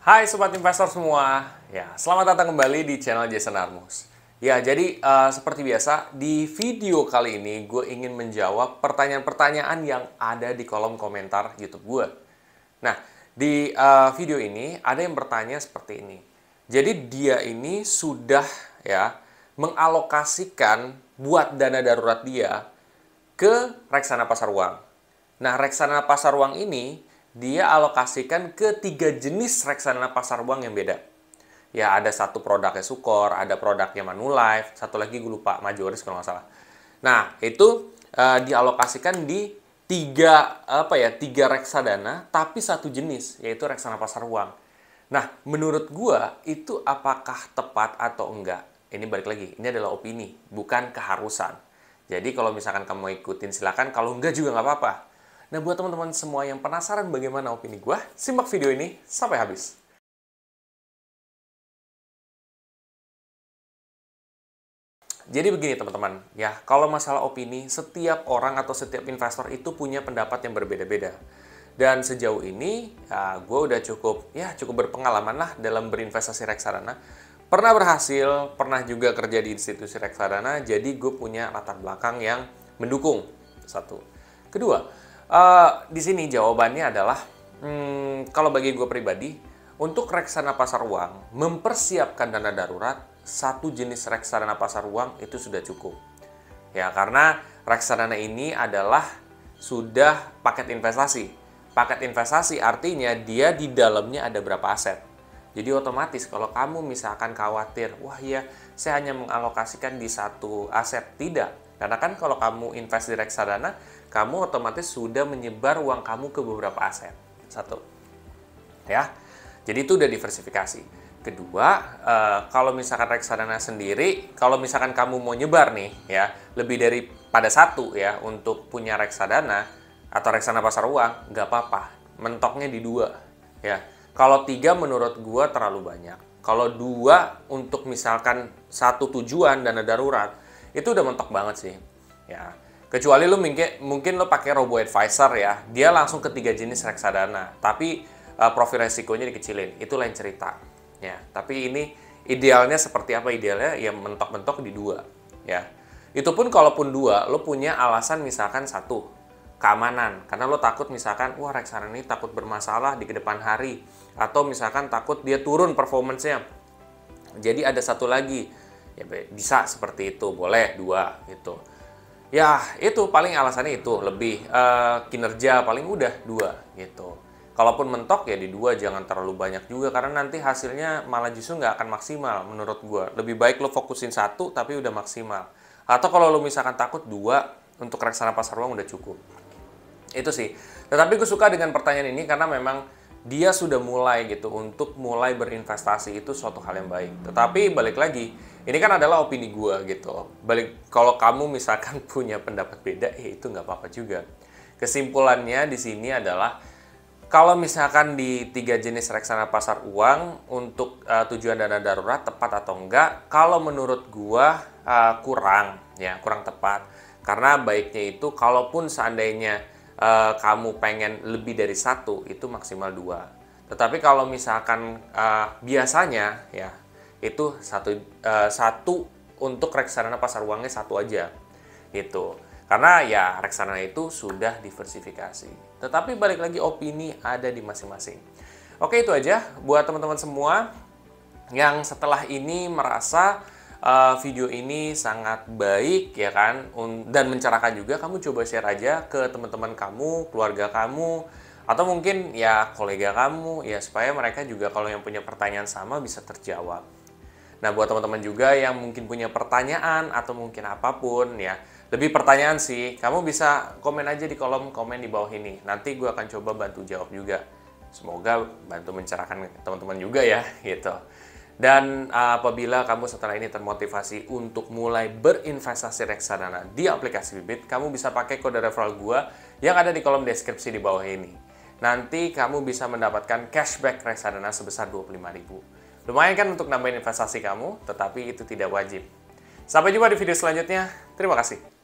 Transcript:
Hai Sobat Investor semua, ya selamat datang kembali di channel Jason Armus. Ya jadi seperti biasa di video kali ini gue ingin menjawab pertanyaan-pertanyaan yang ada di kolom komentar YouTube gue. Nah di video ini ada yang bertanya seperti ini. Jadi dia ini sudah ya mengalokasikan buat dana darurat dia ke reksadana pasar uang. Nah reksadana pasar uang ini dia alokasikan ke 3 jenis reksadana pasar uang yang beda. Ya, ada satu produknya Sukor, ada produknya Manulife, satu lagi gue lupa, Majoris kalau nggak salah. Nah, itu dialokasikan di tiga reksadana, tapi satu jenis, yaitu reksadana pasar uang. Nah, menurut gue, itu apakah tepat atau enggak? Ini balik lagi, ini adalah opini, bukan keharusan. Jadi, kalau misalkan kamu mau ikutin, silakan. Kalau enggak juga nggak apa-apa. Nah, buat teman-teman semua yang penasaran bagaimana opini gue, simak video ini sampai habis. Jadi begini teman-teman, ya kalau masalah opini, setiap orang atau setiap investor itu punya pendapat yang berbeda-beda. Dan sejauh ini, ya, gue udah cukup berpengalaman lah dalam berinvestasi reksadana. Pernah berhasil, pernah juga kerja di institusi reksadana, jadi gue punya latar belakang yang mendukung. Satu. Kedua, di sini jawabannya adalah, kalau bagi gue pribadi, untuk reksadana pasar uang, mempersiapkan dana darurat, satu jenis reksadana pasar uang itu sudah cukup. Ya, karena reksadana ini adalah sudah paket investasi. Paket investasi artinya dia di dalamnya ada berapa aset. Jadi otomatis kalau kamu misalkan khawatir, wah ya saya hanya mengalokasikan di satu aset. Tidak. Karena kan kalau kamu invest di reksadana, kamu otomatis sudah menyebar uang kamu ke beberapa aset. Satu. Ya. Jadi itu udah diversifikasi. Kedua, kalau misalkan reksadana sendiri, kalau misalkan kamu mau nyebar nih ya, lebih daripada satu ya untuk punya reksadana atau reksadana pasar uang, nggak apa-apa. Mentoknya di 2 ya. Kalau 3 menurut gua terlalu banyak. Kalau 2 untuk misalkan satu tujuan dana darurat, itu udah mentok banget sih. Ya. Kecuali lu mungkin lu pakai robo advisor ya, dia langsung ke 3 jenis reksadana, tapi profil resikonya dikecilin. Itu lain cerita. Ya, tapi ini idealnya seperti apa idealnya? Ya mentok-mentok di 2 ya. Itu pun kalaupun 2, lo punya alasan misalkan satu, keamanan. Karena lo takut misalkan, wah reksadana ini takut bermasalah di kedepan hari. Atau misalkan takut dia turun performance-nya. Jadi ada satu lagi, ya bisa seperti itu, boleh 2 gitu. Ya itu paling alasannya itu, lebih kinerja paling udah 2 gitu. Kalaupun mentok ya di 2, jangan terlalu banyak juga karena nanti hasilnya malah justru nggak akan maksimal menurut gue. Lebih baik lo fokusin satu tapi udah maksimal. Atau kalau lo misalkan takut 2 untuk reksadana pasar uang udah cukup. Itu sih. Tetapi gue suka dengan pertanyaan ini karena memang dia sudah mulai gitu untuk mulai berinvestasi, itu suatu hal yang baik. Tetapi balik lagi, ini kan adalah opini gue gitu. Kalau kamu misalkan punya pendapat beda, ya itu nggak apa-apa juga. Kesimpulannya di sini adalah kalau misalkan di 3 jenis reksadana pasar uang untuk tujuan dana darurat tepat atau enggak, kalau menurut gua kurang tepat. Karena baiknya itu kalaupun seandainya kamu pengen lebih dari satu, itu maksimal 2. Tetapi kalau misalkan biasanya ya itu satu untuk reksadana pasar uangnya satu aja gitu. Karena ya reksadana itu sudah diversifikasi. Tetapi balik lagi opini ada di masing-masing. Oke, itu aja buat teman-teman semua yang setelah ini merasa video ini sangat baik ya kan, dan mencerahkan juga, kamu coba share aja ke teman-teman kamu, keluarga kamu, atau mungkin ya kolega kamu ya, supaya mereka juga kalau yang punya pertanyaan sama bisa terjawab. Nah, buat teman-teman juga yang mungkin punya pertanyaan atau mungkin apapun ya, lebih pertanyaan sih, kamu bisa komen aja di kolom komen di bawah ini. Nanti gue akan coba bantu jawab juga. Semoga bantu mencerahkan teman-teman juga ya, gitu. Dan apabila kamu setelah ini termotivasi untuk mulai berinvestasi reksadana di aplikasi Bibit, kamu bisa pakai kode referral gue yang ada di kolom deskripsi di bawah ini. Nanti kamu bisa mendapatkan cashback reksadana sebesar 25.000. Lumayan kan untuk nambahin investasi kamu, tetapi itu tidak wajib. Sampai jumpa di video selanjutnya. Terima kasih.